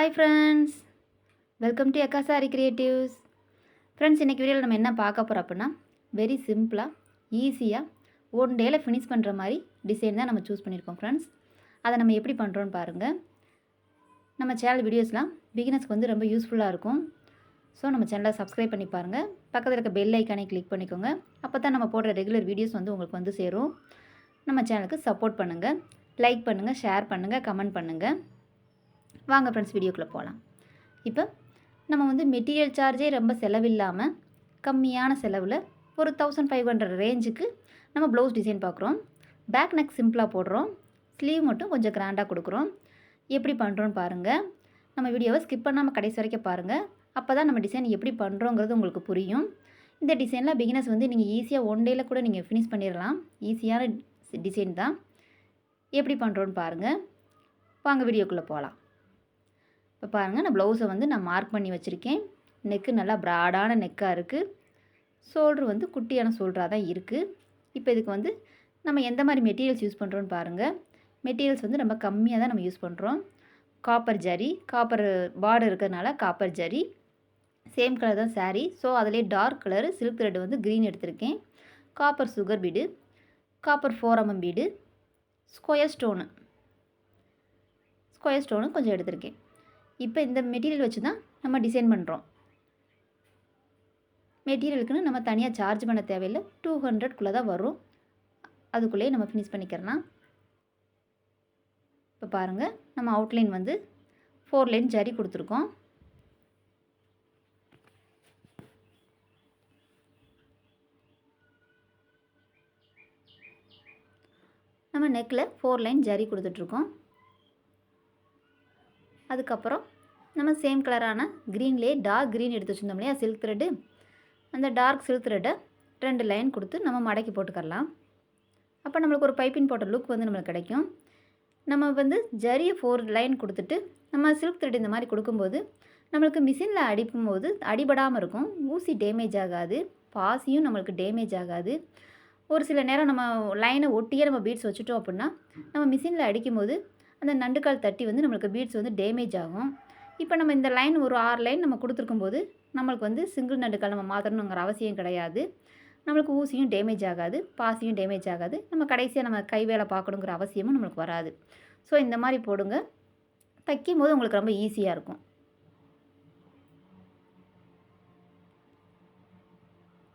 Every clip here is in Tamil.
ஹாய் ஃப்ரெண்ட்ஸ், வெல்கம் டு எக்கா சாரி கிரியேட்டிவ்ஸ். ஃப்ரெண்ட்ஸ், இன்றைக்கி வீடியோவில் நம்ம என்ன பார்க்க போகிறோம் அப்படின்னா, வெரி சிம்பிளாக ஈஸியாக ஒன் டேயில் ஃபினிஷ் பண்ணுற மாதிரி டிசைன் தான் நம்ம சூஸ் பண்ணியிருக்கோம். ஃப்ரெண்ட்ஸ், அதை நம்ம எப்படி பண்ணுறோன்னு பாருங்கள். நம்ம சேனல் வீடியோஸ்லாம் பிகினர்ஸ்க்கு வந்து ரொம்ப யூஸ்ஃபுல்லாக இருக்கும். ஸோ நம்ம சேனலை சப்ஸ்கிரைப் பண்ணி பாருங்கள். பக்கத்தில் இருக்க பெல் ஐக்கானை கிளிக் பண்ணிக்கோங்க. அப்போ தான் நம்ம போடுற ரெகுலர் வீடியோஸ் வந்து உங்களுக்கு வந்து சேரும். நம்ம சேனலுக்கு சப்போர்ட் பண்ணுங்கள், லைக் பண்ணுங்கள், ஷேர் பண்ணுங்கள், கமெண்ட் பண்ணுங்கள். வாங்க ஃப்ரெண்ட்ஸ், வீடியோக்குள்ளே போகலாம். இப்போ நம்ம வந்து மெட்டீரியல் சார்ஜே ரொம்ப செலவில்லாமல் கம்மியான செலவில் ஒரு 1500 ரேஞ்சுக்கு நம்ம ப்ளவுஸ் டிசைன் பார்க்குறோம். பேக் நெக் சிம்பிளாக போடுறோம், ஸ்லீவ் மட்டும் கொஞ்சம் கிராண்டாக கொடுக்குறோம். எப்படி பண்ணுறோன்னு பாருங்கள். நம்ம வீடியோவை ஸ்கிப் பண்ணாமல் கடைசி வரைக்கும் பாருங்கள். அப்போ தான் நம்ம டிசைன் எப்படி பண்ணுறோங்கிறது உங்களுக்கு புரியும். இந்த டிசைனில் பிகினர்ஸ் வந்து நீங்கள் ஈஸியாக ஒன் டேயில் கூட நீங்கள் ஃபினிஷ் பண்ணிடலாம். ஈஸியான டிசைன் தான். எப்படி பண்ணுறோன்னு பாருங்கள். வாங்க வீடியோக்குள்ளே போகலாம். இப்போ பாருங்கள், நான் ப்ளவுஸை வந்து நான் மார்க் பண்ணி வச்சுருக்கேன். நெக்கு நல்லா ப்ராடான நெக்காக இருக்குது. ஷோல்ட்ரு வந்து குட்டியான ஷோல்டராக தான் இருக்குது. இப்போ இதுக்கு வந்து நம்ம எந்த மாதிரி மெட்டீரியல்ஸ் யூஸ் பண்ணுறோன்னு பாருங்கள். மெட்டீரியல்ஸ் வந்து ரொம்ப கம்மியாக தான் நம்ம யூஸ் பண்ணுறோம். காப்பர் ஜரி, காப்பர் பார்டர் இருக்கிறதுனால காப்பர் ஜரி. சேம் கலர் தான் சாரீ. ஸோ அதிலே டார்க் கலரு சில்க் த்ரெட் வந்து க்ரீன் எடுத்திருக்கேன். Copper sugar bead, copper 4mm bead, square stone கொஞ்சம் எடுத்திருக்கேன். இப்போ இந்த மெட்டீரியல் வச்சு தான் நம்ம டிசைன் பண்ணுறோம். மெட்டீரியலுக்குன்னு நம்ம தனியாக சார்ஜ் பண்ண தேவையில்லை. 200க்குள்ளே தான் வரும். அதுக்குள்ளேயே நம்ம ஃபினிஷ் பண்ணிக்கிறலாம். இப்போ பாருங்கள், நம்ம அவுட்லைன் வந்து 4 லைன் ஜரி கொடுத்துருக்கோம். நம்ம நெக்கில் 4 லைன் ஜரி கொடுத்துட்ருக்கோம். அதுக்கப்புறம் நம்ம சேம் கலரான க்ரீன்லேயே டார்க் க்ரீன் எடுத்து வச்சுருந்தோம் இல்லையா, சில்க் த்ரெட்டு. அந்த டார்க் சில்க் த்ரெட்டை 2 லைன் கொடுத்து நம்ம மடக்கி போட்டுக்கலாம். அப்போ நம்மளுக்கு ஒரு பைப்பிங் போட்ட லுக் வந்து நம்மளுக்கு கிடைக்கும். நம்ம வந்து ஜரியை 4 லைன் கொடுத்துட்டு நம்ம சில்க் த்ரெட் இந்த மாதிரி கொடுக்கும்போது நம்மளுக்கு மிஷினில் அடிக்கும்போது அடிபடாமல் இருக்கும். ஊசி டேமேஜ் ஆகாது, பாசியும் நம்மளுக்கு டேமேஜ் ஆகாது. ஒரு சில நேரம் நம்ம லைனை ஒட்டியே நம்ம பீட்ஸ் வச்சுட்டோம் அப்படின்னா நம்ம மிஷினில் அடிக்கும்போது அந்த நண்டுக்கால் தட்டி வந்து நம்மளுக்கு பீட்ஸ் வந்து டேமேஜ் ஆகும். இப்போ நம்ம இந்த லைன் ஒரு 6 லைன் நம்ம கொடுத்துருக்கும்போது நம்மளுக்கு வந்து சிங்கிள் நண்டுக்கால் நம்ம மாற்றணுங்கிற அவசியம் கிடையாது. நம்மளுக்கு ஊசியும் டேமேஜ் ஆகாது, பாசியும் டேமேஜ் ஆகாது. நம்ம கடைசியாக நம்ம கை வேலை பார்க்கணுங்கிற அவசியமும் நம்மளுக்கு வராது. ஸோ இந்த மாதிரி போடுங்க. தைக்கும் போது உங்களுக்கு ரொம்ப ஈஸியாக இருக்கும்.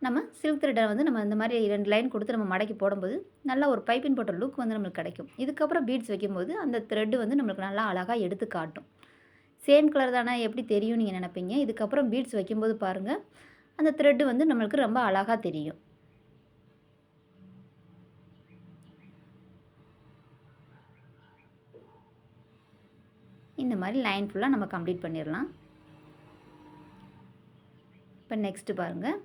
நம்ம சில்க் த்ரெட்டை வந்து நம்ம இந்த மாதிரி 2 லைன் கொடுத்து நம்ம மடக்கி போடும்போது நல்லா ஒரு பைப்பின் போட்ட லுக் வந்து நம்மளுக்கு கிடைக்கும். இதுக்கப்புறம் பீட்ஸ் வைக்கும்போது அந்த த்ரெட்டு வந்து நம்மளுக்கு நல்லா அழகாக எடுத்து காட்டும். சேம் கலர் தானே எப்படி தெரியும் நீங்கள் நினைப்பீங்க. இதுக்கப்புறம் பீட்ஸ் வைக்கும்போது பாருங்கள், அந்த த்ரெட்டு வந்து நம்மளுக்கு ரொம்ப அழகாக தெரியும். இந்த மாதிரி லைன் ஃபுல்லாக நம்ம கம்ப்ளீட் பண்ணிடலாம். இப்போ நெக்ஸ்ட்டு பாருங்கள்,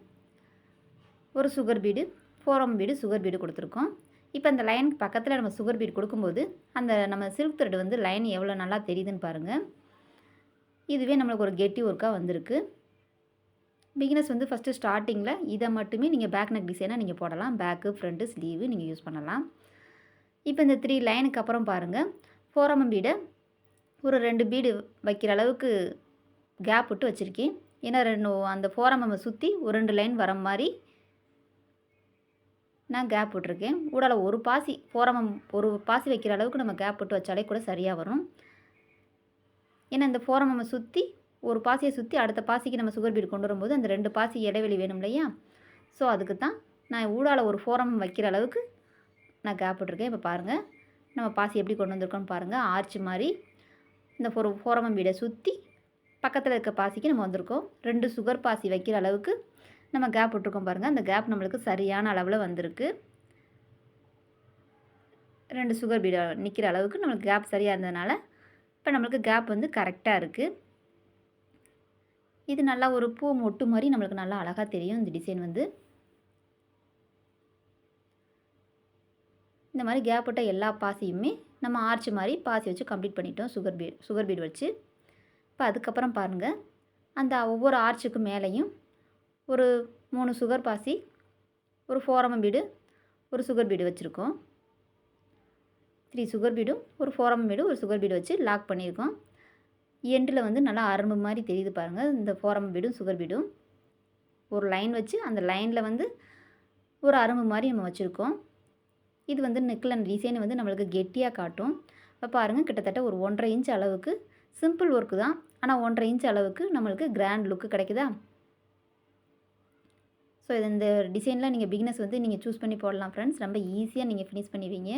ஒரு sugar bead 4mm bead sugar bead கொடுத்துருக்கோம். இப்போ அந்த லைனுக்கு பக்கத்தில் நம்ம சுகர் பீடு கொடுக்கும்போது அந்த நம்ம சில்க் த்ரெட் வந்து லைன் எவ்வளோ நல்லா தெரியுதுன்னு பாருங்கள். இதுவே நம்மளுக்கு ஒரு கெட்டி ஒர்க்காக வந்திருக்கு. பிகினர்ஸ் வந்து ஃபஸ்ட்டு ஸ்டார்டிங்கில் இதை மட்டுமே நீங்கள் பேக் நெக் டிசைனாக நீங்கள் போடலாம். பேக்கு, ஃப்ரண்ட்டு, ஸ்லீவு நீங்கள் யூஸ் பண்ணலாம். இப்போ இந்த 3 லைனுக்கு அப்புறம் பாருங்கள், 4mm பீடை ஒரு 2 பீடு வைக்கிற அளவுக்கு கேப் விட்டு வச்சுருக்கேன். ஏன்னா அந்த 4mm சுற்றி ஒரு 2 லைன் வர மாதிரி நான் கேப் விட்டுருக்கேன். ஊடால ஒரு பாசி 4mm ஒரு பாசி வைக்கிற அளவுக்கு நம்ம கேப் விட்டு வச்சாலே கூட சரியாக வரும். ஏன்னா இந்த 4mm சுற்றி ஒரு பாசியை சுற்றி அடுத்த பாசிக்கு நம்ம சுகர் பீடு கொண்டு வரும்போது அந்த 2 பாசி இடைவெளி வேணும் இல்லையா. ஸோ அதுக்கு தான் நான் ஊடால ஒரு 4mm வைக்கிற அளவுக்கு நான் கேப் விட்டுருக்கேன். இப்போ பாருங்கள், நம்ம பாசி எப்படி கொண்டு வந்திருக்கோன்னு பாருங்கள். ஆர்ச் மாதிரி இந்த 4mm பீடை சுற்றி பக்கத்தில் இருக்க பாசிக்கு நம்ம வந்திருக்கோம். 2 சுகர் பாசி வைக்கிற அளவுக்கு நம்ம கேப் விட்டுருக்கோம் பாருங்கள். அந்த கேப் நம்மளுக்கு சரியான அளவில் வந்திருக்கு. 2 சுகர் பீடை நிற்கிற அளவுக்கு நம்மளுக்கு கேப் சரியாக இருந்ததுனால இப்போ நம்மளுக்கு கேப் வந்து கரெக்டாக இருக்குது. இது நல்லா ஒரு பூ மொட்டு மாதிரி நம்மளுக்கு நல்லா அழகாக தெரியும். இந்த டிசைன் வந்து இந்த மாதிரி கேப் விட்ட எல்லா பாசியுமே நம்ம ஆர்ச் மாதிரி பாசி வச்சு கம்ப்ளீட் பண்ணிட்டோம் சுகர் பீடு வச்சு. இப்போ அதுக்கப்புறம் பாருங்கள், அந்த ஒவ்வொரு ஆர்ச்சுக்கு மேலேயும் ஒரு 3 சுகர் பாசி, ஒரு 4mm பீடு, ஒரு சுகர் பீடு வச்சுருக்கோம். 3 சுகர் பீடும் ஒரு 4mm பீடும் ஒரு சுகர் பீடு வச்சு லாக் பண்ணியிருக்கோம். எண்டில் வந்து நல்லா அரும்பு மாதிரி தெரியுது பாருங்கள். இந்த ஃபோரம் பீடும் சுகர் பீடும் ஒரு லைன் வச்சு அந்த லைனில் வந்து ஒரு அரும்பு மாதிரி நம்ம வச்சுருக்கோம். இது வந்து நெக்கில் டிசைன் வந்து நம்மளுக்கு கெட்டியாக காட்டும். இப்போ பாருங்கள், கிட்டத்தட்ட ஒரு 1.5 இன்ச் அளவுக்கு சிம்பிள் ஒர்க்கு தான். ஆனால் 1.5 இன்ச் அளவுக்கு நம்மளுக்கு கிராண்ட் லுக்கு கிடைக்குதா? ஸோ இந்த டிசைனில் நீங்கள் பிகினர்ஸ் வந்து நீங்கள் சூஸ் பண்ணி போடலாம் ஃப்ரெண்ட்ஸ். ரொம்ப ஈஸியாக நீங்கள் ஃபினிஷ் பண்ணுவீங்க.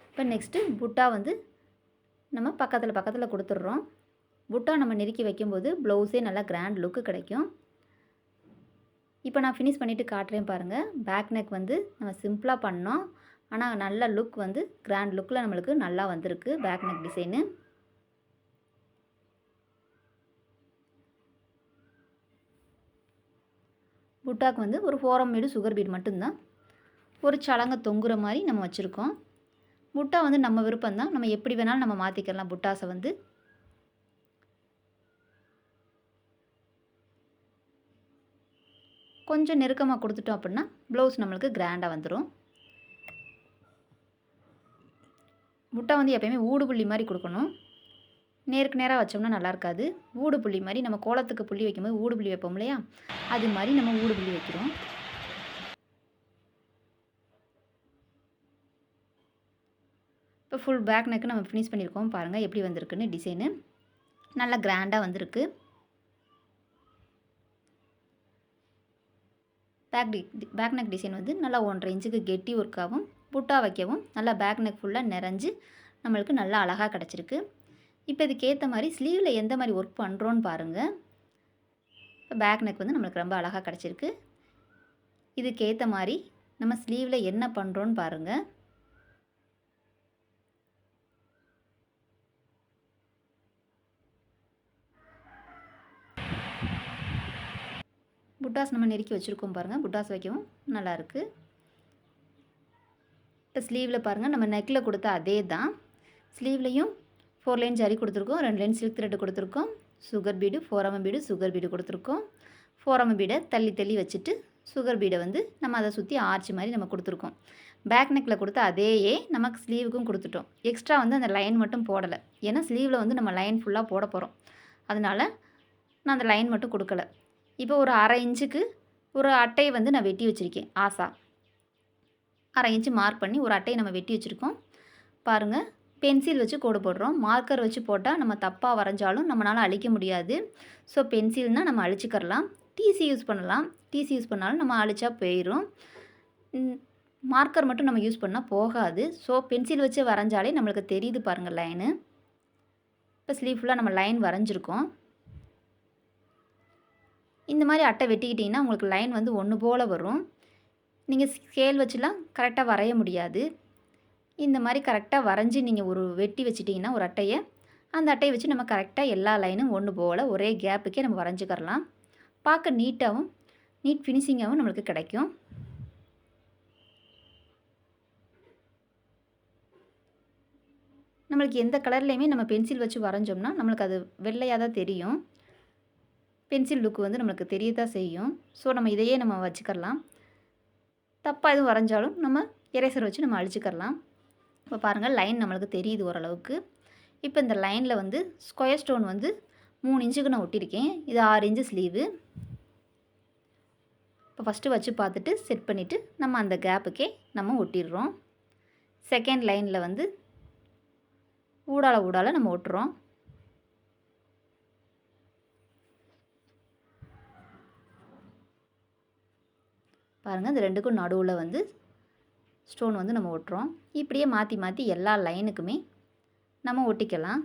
இப்போ நெக்ஸ்ட்டு புட்டா வந்து நம்ம பக்கத்தில் கொடுத்துட்றோம். புட்டா நம்ம நெருக்கி வைக்கும்போது ப்ளவுஸே நல்லா கிராண்ட் லுக்கு கிடைக்கும். இப்போ நான் ஃபினிஷ் பண்ணிவிட்டு காட்டுறேன் பாருங்கள். பேக் நெக் வந்து நம்ம சிம்பிளாக பண்ணோம். ஆனால் நல்ல லுக் வந்து கிராண்ட் லுக்கில் நம்மளுக்கு நல்லா வந்திருக்கு பேக் நெக் டிசைனு. புட்டாக்கு வந்து ஒரு ஃபோரம் பீடு சுகர் பீடு மட்டும்தான். ஒரு சலங்கை தொங்குற மாதிரி நம்ம வச்சுருக்கோம். புட்டா வந்து நம்ம விருப்பம் தான். நம்ம எப்படி வேணாலும் நம்ம மாற்றிக்கலாம் புட்டாஸை வந்து. கொஞ்சம் நெருக்கமாக கொடுத்துட்டோம் அப்படின்னா ப்ளவுஸ் நம்மளுக்கு கிராண்டாக வந்துடும். புட்டா வந்து எப்போயுமே ஊடு புள்ளி மாதிரி கொடுக்கணும். நேருக்கு நேராக வச்சோம்னா நல்லா இருக்காது. ஊடு புள்ளி மாதிரி நம்ம கோலத்துக்கு புள்ளி வைக்கும்போது ஊடு புள்ளி வைப்போம் இல்லையா, அது மாதிரி நம்ம ஊடு புள்ளி வைக்கிறோம். இப்போ ஃபுல் பேக் நெக்கு நம்ம ஃபினிஷ் பண்ணியிருக்கோம். பாருங்கள் எப்படி வந்திருக்குன்னு டிசைனு. நல்லா கிராண்டாக வந்திருக்கு. பேக் நெக் டிசைன் வந்து நல்லா 1.5 இன்ச்சுக்கு கெட்டி ஒர்க்காகவும் புட்டா வைக்கவும் நல்லா பேக் நெக் ஃபுல்லாக நிறைஞ்சு நம்மளுக்கு நல்லா அழகாக கிடச்சிருக்கு. இப்போ இதுக்கேற்ற மாதிரி ஸ்லீவில் எந்த மாதிரி ஒர்க் பண்ணுறோன்னு பாருங்கள். இப்போ பேக் நெக் வந்து நம்மளுக்கு ரொம்ப அழகாக கிடச்சிருக்கு. இதுக்கேற்ற மாதிரி நம்ம ஸ்லீவில் என்ன பண்ணுறோன்னு பாருங்கள். புட்டாஸ் நம்ம நெருக்கி வச்சுருக்கோம் பாருங்கள். புட்டாஸ் வைக்கவும் நல்லாயிருக்கு. இப்போ ஸ்லீவில் பாருங்கள், நம்ம நெக்கில் கொடுத்த அதே தான். ஸ்லீவ்லேயும் 4 லைன் ஜரி கொடுத்துருக்கோம், 2 லைன் சில்க் த்ரெட் கொடுத்துருக்கோம், சுகர் பீடு, ஃபோராம பீடு, சுகர் பீடு கொடுத்துருக்கோம். ஃபோராம பீடை தள்ளி வச்சுட்டு சுகர் பீடை வந்து நம்ம அதை சுற்றி ஆர்ச்சி மாதிரி நம்ம கொடுத்துருக்கோம். பேக் நெக்கில் கொடுத்த அதையே நமக்கு ஸ்லீவுக்கும் கொடுத்துட்டோம். எக்ஸ்ட்ரா வந்து அந்த லைன் மட்டும் போடலை. ஏன்னா ஸ்லீவில் வந்து நம்ம லைன் ஃபுல்லாக போட போகிறோம். அதனால் நான் அந்த லைன் மட்டும் கொடுக்கல. இப்போ ஒரு 1/2 இன்ச்சுக்கு ஒரு அட்டையை வந்து நான் வெட்டி வச்சுருக்கேன். ஆசா 1/2 இன்ச்சு மார்க் பண்ணி ஒரு அட்டையை நம்ம வெட்டி வச்சுருக்கோம். பாருங்கள், பென்சில் வச்சு கோடு போடுறோம். மார்க்கர் வச்சு போட்டால் நம்ம தப்பாக வரைஞ்சாலும் நம்மளால் அழிக்க முடியாது. ஸோ பென்சில்னால் நம்ம அழிச்சிக்கிறலாம். டிசி யூஸ் பண்ணலாம். டிசி யூஸ் பண்ணாலும் நம்ம அழிச்சா போயிடும். மார்க்கர் மட்டும் நம்ம யூஸ் பண்ணால் போகாது. ஸோ பென்சில் வச்சு வரைஞ்சாலே நம்மளுக்கு தெரியுது பாருங்கள் லைனு. இப்போ ஸ்லீவ் ஃபுல்லாக நம்ம லைன் வரைஞ்சிருக்கோம். இந்த மாதிரி அட்டை வெட்டிக்கிட்டிங்கன்னா உங்களுக்கு லைன் வந்து ஒன்று போல் வரும். நீங்கள் ஸ்கேல் வச்சுலாம் கரெக்டாக வரைய முடியாது. இந்த மாதிரி கரெக்டாக வரைஞ்சி நீங்கள் ஒரு வெட்டி வச்சிட்டிங்கன்னா ஒரு அட்டையை, அந்த அட்டையை வச்சு நம்ம கரெக்டாக எல்லா லைனும் ஒன்று போல் ஒரே கேப்புக்கே நம்ம வரைஞ்சிக்கிறலாம். பார்க்க நீட்டாகவும் நீட் ஃபினிஷிங்காகவும் நம்மளுக்கு கிடைக்கும். நம்மளுக்கு எந்த கலர்லேயுமே நம்ம பென்சில் வச்சு வரைஞ்சோம்னா நம்மளுக்கு அது வெள்ளையாக தான் தெரியும். பென்சில் லுக் வந்து நம்மளுக்கு தெரிய தான் செய்யும். ஸோ நம்ம இதையே நம்ம வச்சுக்கலாம். தப்பாக எதுவும் வரைஞ்சாலும் நம்ம எரேசர் வச்சு நம்ம அழிச்சிக்கலாம். இப்போ பாருங்கள் லைன் நம்மளுக்கு தெரியுது ஓரளவுக்கு. இப்போ இந்த லைனில் வந்து ஸ்கொயர் ஸ்டோன் வந்து 3 இன்ச்சுக்கு நான் ஒட்டியிருக்கேன். இது 6 இன்ச்சு ஸ்லீவு. இப்போ ஃபஸ்ட்டு வச்சு பார்த்துட்டு செட் பண்ணிவிட்டு நம்ம அந்த கேப்புக்கே நம்ம ஒட்டிடுறோம். செகண்ட் லைனில் வந்து ஊடால நம்ம ஒட்டுறோம். பாருங்கள், இந்த ரெண்டுக்கும் நடுவில் வந்து ஸ்டோன் வந்து நம்ம ஒட்டுறோம். இப்படியே மாற்றி எல்லா லைனுக்குமே நம்ம ஒட்டிக்கலாம்.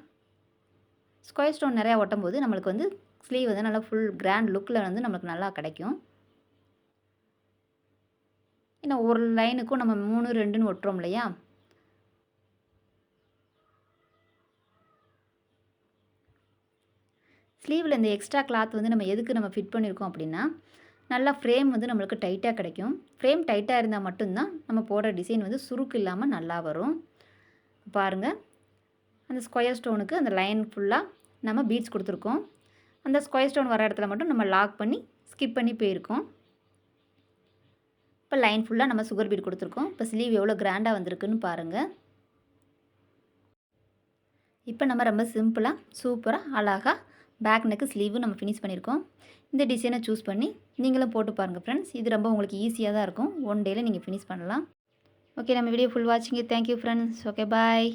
ஸ்கொயர் ஸ்டோன் நிறையா ஒட்டும் போது நம்மளுக்கு வந்து ஸ்லீவ் வந்து நல்லா ஃபுல் கிராண்ட் லுக்கில் வந்து நம்மளுக்கு நல்லா கிடைக்கும். ஏன்னா ஒரு லைனுக்கும் நம்ம 3, 2ன்னு ஒட்டுறோம் இல்லையா. ஸ்லீவில் இந்த எக்ஸ்ட்ரா கிளாத் வந்து நம்ம எதுக்கு நம்ம ஃபிட் பண்ணியிருக்கோம் அப்படின்னா, நல்லா ஃப்ரேம் வந்து நம்மளுக்கு டைட்டாக கிடைக்கும். ஃப்ரேம் டைட்டாக இருந்தால் மட்டும்தான் நம்ம போடுற டிசைன் வந்து சுருக்கு இல்லாமல் நல்லா வரும். பாருங்கள், அந்த ஸ்கொயர் ஸ்டோனுக்கு அந்த லைன் ஃபுல்லாக நம்ம பீட்ஸ் கொடுத்துருக்கோம். அந்த ஸ்கொயர் ஸ்டோன் வர இடத்துல மட்டும் நம்ம லாக் பண்ணி ஸ்கிப் பண்ணி போயிருக்கோம். இப்போ லைன் ஃபுல்லாக நம்ம சுகர் பீட் கொடுத்துருக்கோம். இப்போ ஸ்லீவ் எவ்வளோ கிராண்டாக வந்திருக்குன்னு பாருங்கள். இப்போ நம்ம ரொம்ப சிம்பிளாக சூப்பராக அழகாக பேக் நெக்கு ஸ்லீவும் நம்ம ஃபினிஷ் பண்ணியிருக்கோம். இந்த டிசைனை சூஸ் பண்ணி நீங்களும் போட்டு பாருங்கள் ஃப்ரெண்ட்ஸ். இது ரொம்ப உங்களுக்கு ஈஸியாக தான் இருக்கும். ஒன் டேயில் நீங்கள் ஃபினிஷ் பண்ணலாம். ஓகே, நம்ம video full watching thank you friends. Okay, பாய்.